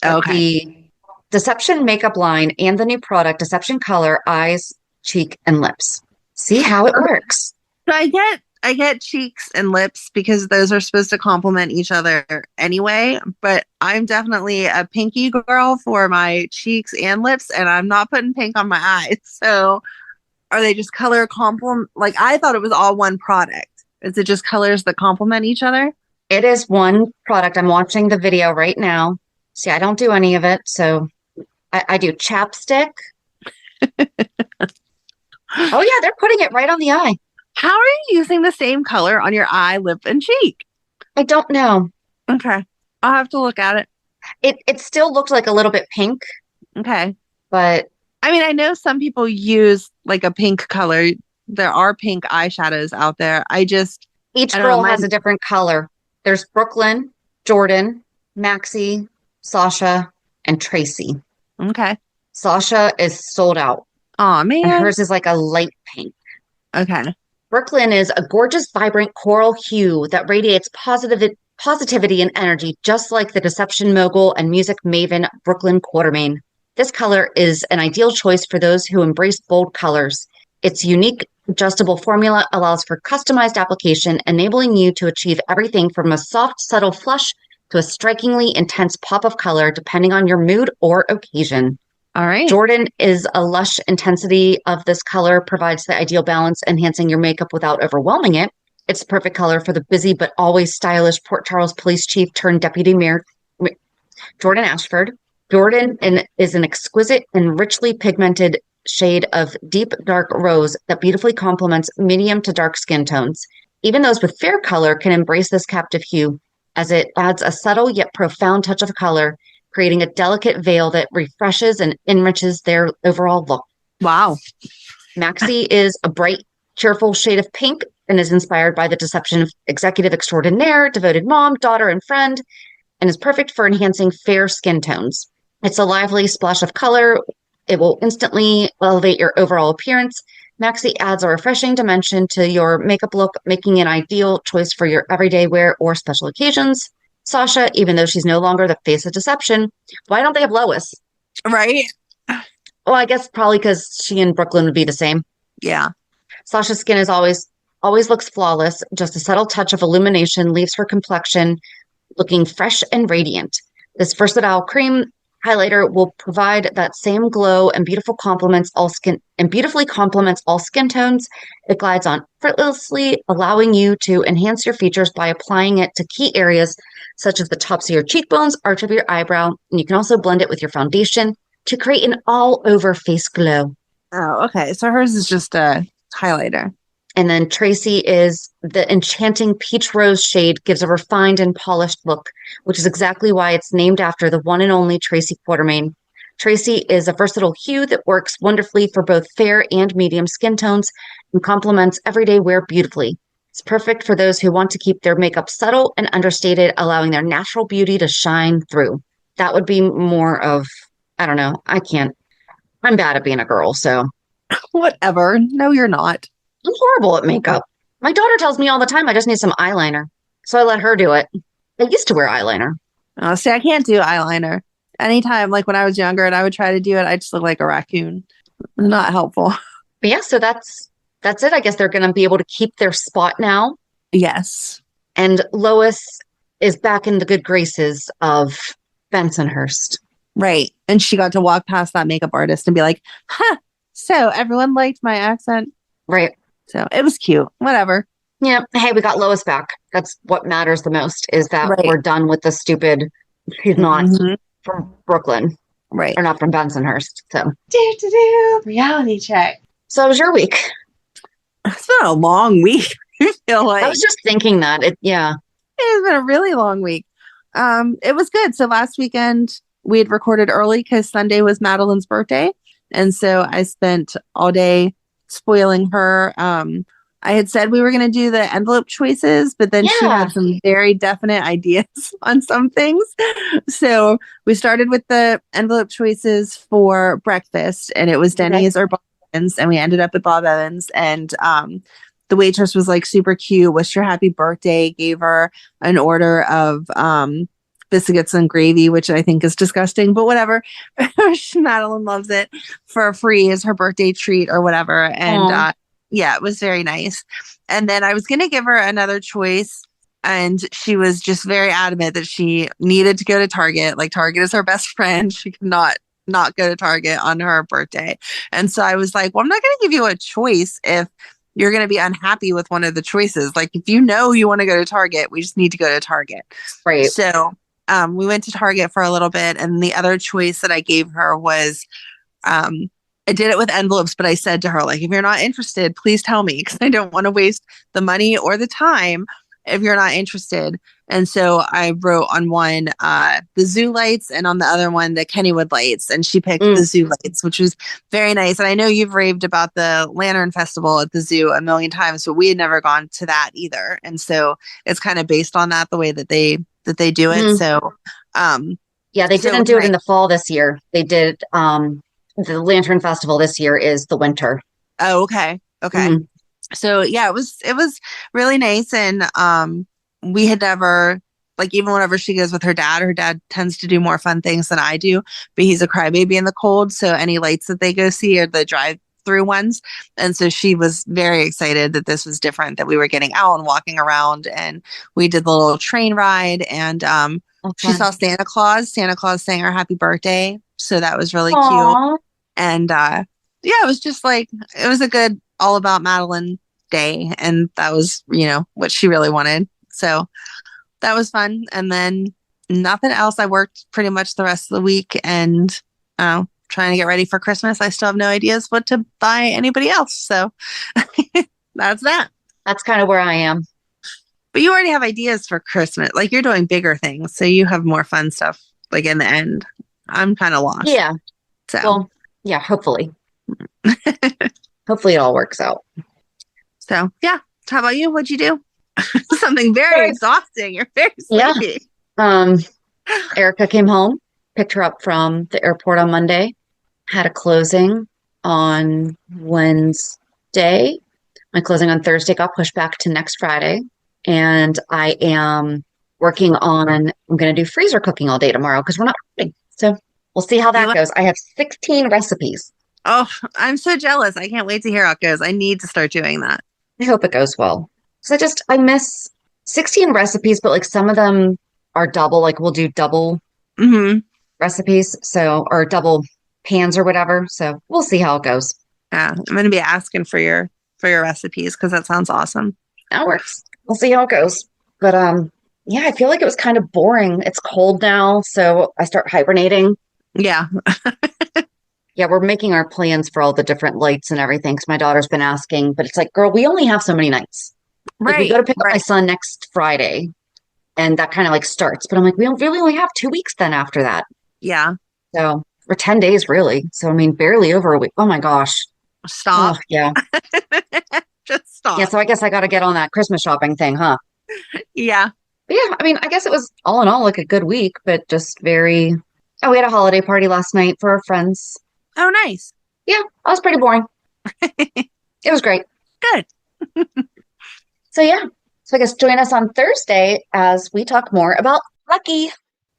Okay. The Deception makeup line and the new product, Deception color, eyes, cheek, and lips. See how it works. So I get cheeks and lips because those are supposed to complement each other anyway, but I'm definitely a pinky girl for my cheeks and lips, and I'm not putting pink on my eyes. So are they just color complement? I thought it was all one product. Is it just colors that complement each other? It is one product. I'm watching the video right now. See, I don't do any of it. So I do chapstick. Oh, yeah, they're putting it right on the eye. How are you using the same color on your eye, lip, and cheek? I don't know. Okay. I'll have to look at it. It still looked like a little bit pink. Okay. But I mean, I know some people use a pink color. There are pink eyeshadows out there. Each girl has a different color. There's Brook Lynn, Jordan, Maxie, Sasha, and Tracy. Okay. Sasha is sold out. Aw, man. And hers is a light pink. Okay. Brook Lynn is a gorgeous, vibrant coral hue that radiates positivity and energy, just like the deception mogul and music maven Brook Lynn Quartermaine. This color is an ideal choice for those who embrace bold colors. Its unique adjustable formula allows for customized application, enabling you to achieve everything from a soft, subtle flush to a strikingly intense pop of color, depending on your mood or occasion. All right. Jordan is a lush intensity of this color, provides the ideal balance, enhancing your makeup without overwhelming it. It's the perfect color for the busy but always stylish Port Charles Police Chief turned Deputy Mayor Jordan Ashford. Jordan is an exquisite and richly pigmented shade of deep dark rose that beautifully complements medium to dark skin tones. Even those with fair color can embrace this captive hue, as it adds a subtle yet profound touch of color, creating a delicate veil that refreshes and enriches their overall look. Wow. Maxie is a bright, cheerful shade of pink and is inspired by the deception of executive extraordinaire, devoted mom, daughter, and friend, and is perfect for enhancing fair skin tones. It's a lively splash of color. It will instantly elevate your overall appearance. Maxie adds a refreshing dimension to your makeup look, making an ideal choice for your everyday wear or special occasions. Sasha, even though she's no longer the face of deception, why don't they have Lois? Right? Well, I guess probably because she and Brook Lynn would be the same. Yeah. Sasha's skin is always looks flawless. Just a subtle touch of illumination leaves her complexion looking fresh and radiant. This versatile cream highlighter will provide that same glow and beautifully complements all skin tones. It glides on effortlessly, allowing you to enhance your features by applying it to key areas such as the tops of your cheekbones, arch of your eyebrow, and you can also blend it with your foundation to create an all-over face glow. Oh, okay. So hers is just a highlighter. And then Tracy is the enchanting peach rose shade, gives a refined and polished look, which is exactly why it's named after the one and only Tracy Quartermaine. Tracy is a versatile hue that works wonderfully for both fair and medium skin tones and complements everyday wear beautifully. It's perfect for those who want to keep their makeup subtle and understated, allowing their natural beauty to shine through. That would be more of, I don't know, I'm bad at being a girl, so. Whatever. No, you're not. I'm horrible at makeup. My daughter tells me all the time I just need some eyeliner. So I let her do it. I used to wear eyeliner. Oh, see, I can't do eyeliner. Anytime, like when I was younger and I would try to do it, I just look like a raccoon. Not helpful. But yeah, so that's it. I guess they're going to be able to keep their spot now. Yes. And Lois is back in the good graces of Bensonhurst. Right. And she got to walk past that makeup artist and be like, huh, so everyone liked my accent. Right. So it was cute. Whatever. Yeah. Hey, we got Lois back. That's what matters the most, is that we're done with the stupid, she's not from Brooklyn. Right. Or not from Bensonhurst. So. Reality check. So how was your week? It's been a long week. I feel like. I was just thinking that. It's been a really long week. It was good. So last weekend we had recorded early because Sunday was Madeline's birthday. And so I spent all day spoiling her. I had said we were going to do the envelope choices, but then she had some very definite ideas on some things. So we started with the envelope choices for breakfast, and it was Denny's or Bob Evans, and we ended up at Bob Evans. And the waitress was like super cute, wished her happy birthday, gave her an order of biscuits and gravy, which I think is disgusting, but whatever. Madeline loves it, for free as her birthday treat or whatever. And yeah, it was very nice. And then I was going to give her another choice, and she was just very adamant that she needed to go to Target. Like, Target is her best friend. She could not go to Target on her birthday. And so I was like, well, I'm not going to give you a choice if you're going to be unhappy with one of the choices. Like, if you know you want to go to Target, we just need to go to Target. Right. So we went to Target for a little bit, and the other choice that I gave her was, I did it with envelopes, but I said to her, like, if you're not interested, please tell me, because I don't want to waste the money or the time if you're not interested. And so I wrote on one the zoo lights, and on the other one the Kennywood lights, and she picked the zoo lights, which was very nice. And I know you've raved about the Lantern Festival at the zoo a million times, but we had never gone to that either. And so it's kind of based on that, the way that they do it. So yeah, they didn't do it in the fall this year. They did the Lantern Festival this year is the winter. Oh, okay. So yeah, it was really nice. And we had never, like, even whenever she goes with her dad tends to do more fun things than I do, but he's a crybaby in the cold. So any lights that they go see are the drive-through ones. And so she was very excited that this was different, that we were getting out and walking around, and we did the little train ride, and she saw Santa Claus. Santa Claus sang her happy birthday. So that was really cute. And yeah, it was just like, it was a good all about Madeline day. And that was, what she really wanted. So that was fun. And then nothing else. I worked pretty much the rest of the week, and trying to get ready for Christmas. I still have no ideas what to buy anybody else. So that's that. That's kind of where I am. But you already have ideas for Christmas. Like, you're doing bigger things, so you have more fun stuff, like, in the end. I'm kind of lost. Yeah. So. Well, yeah, hopefully. Hopefully it all works out. So, yeah. How about you? What'd you do? Something very exhausting. You're very sleepy. Yeah. Erica came home, picked her up from the airport on Monday, had a closing on Wednesday. My closing on Thursday got pushed back to next Friday. And I am working on, I'm going to do freezer cooking all day tomorrow because we're not cooking. So we'll see how that goes. I have 16 recipes. Oh, I'm so jealous. I can't wait to hear how it goes. I need to start doing that. I hope it goes well. So I miss 16 recipes, but like some of them are double. Like, we'll do double recipes, or double pans or whatever. So we'll see how it goes. Yeah, I'm going to be asking for your recipes because that sounds awesome. That works. We'll see how it goes. But yeah, I feel like it was kind of boring. It's cold now, so I start hibernating. Yeah. Yeah, we're making our plans for all the different lights and everything because my daughter's been asking, but it's like, girl, we only have so many nights. Like, we go to pick up my son next Friday, and that kind of like starts. But I'm like, we don't really only have 2 weeks then after that. Yeah. So we're 10 days really. So I mean, barely over a week. Oh my gosh. Stop. Oh, yeah. Just stop. Yeah, so I guess I got to get on that Christmas shopping thing, huh? Yeah. But yeah, I mean, I guess it was all in all like a good week, but just very. Oh, we had a holiday party last night for our friends. Oh, nice. Yeah, that was pretty boring. It was great. Good. So yeah, so I guess join us on Thursday as we talk more about Lucky.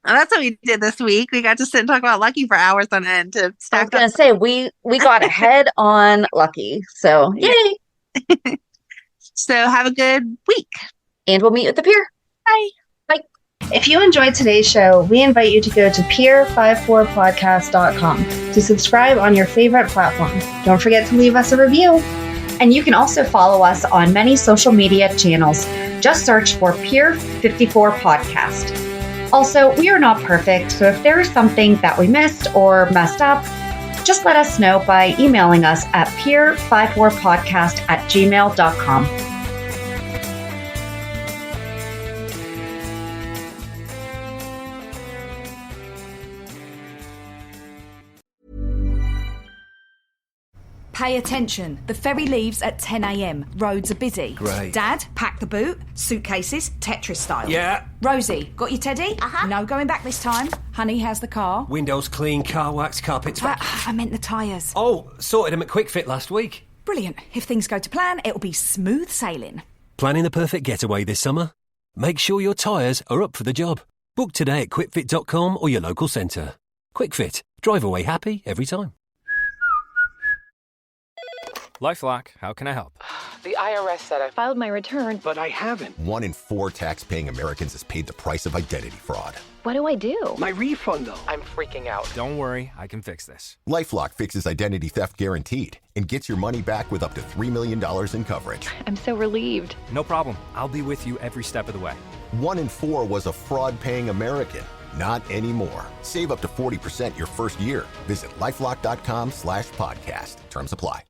Oh, that's what we did this week. We got to sit and talk about Lucky for hours on end to I was stack going up. to say, we got ahead on Lucky. So yay. So have a good week. And we'll meet you at the pier. Bye. Bye. If you enjoyed today's show, we invite you to go to pier54podcast.com to subscribe on your favorite platform. Don't forget to leave us a review. And you can also follow us on many social media channels. Just search for Pier 54 Podcast. Also, we are not perfect, so if there is something that we missed or messed up, just let us know by emailing us at pier54podcast@gmail.com. Pay attention. The ferry leaves at 10 a.m. Roads are busy. Great. Dad, pack the boot. Suitcases, Tetris style. Yeah. Rosie, got your teddy? Uh-huh. No going back this time. Honey, how's the car? Windows clean, car wax, carpets back. I meant the tyres. Oh, sorted them at Quick Fit last week. Brilliant. If things go to plan, it'll be smooth sailing. Planning the perfect getaway this summer? Make sure your tyres are up for the job. Book today at quickfit.com or your local centre. Quick Fit. Drive away happy every time. LifeLock, how can I help? The IRS said I filed my return, But I haven't. 1 in 4 tax-paying Americans has paid the price of identity fraud. What do I do? My refund, though. I'm freaking out. Don't worry, I can fix this. LifeLock fixes identity theft guaranteed and gets your money back with up to $3 million in coverage. I'm so relieved. No problem. I'll be with you every step of the way. 1 in 4 was a fraud-paying American. Not anymore. Save up to 40% your first year. Visit LifeLock.com/podcast. Terms apply.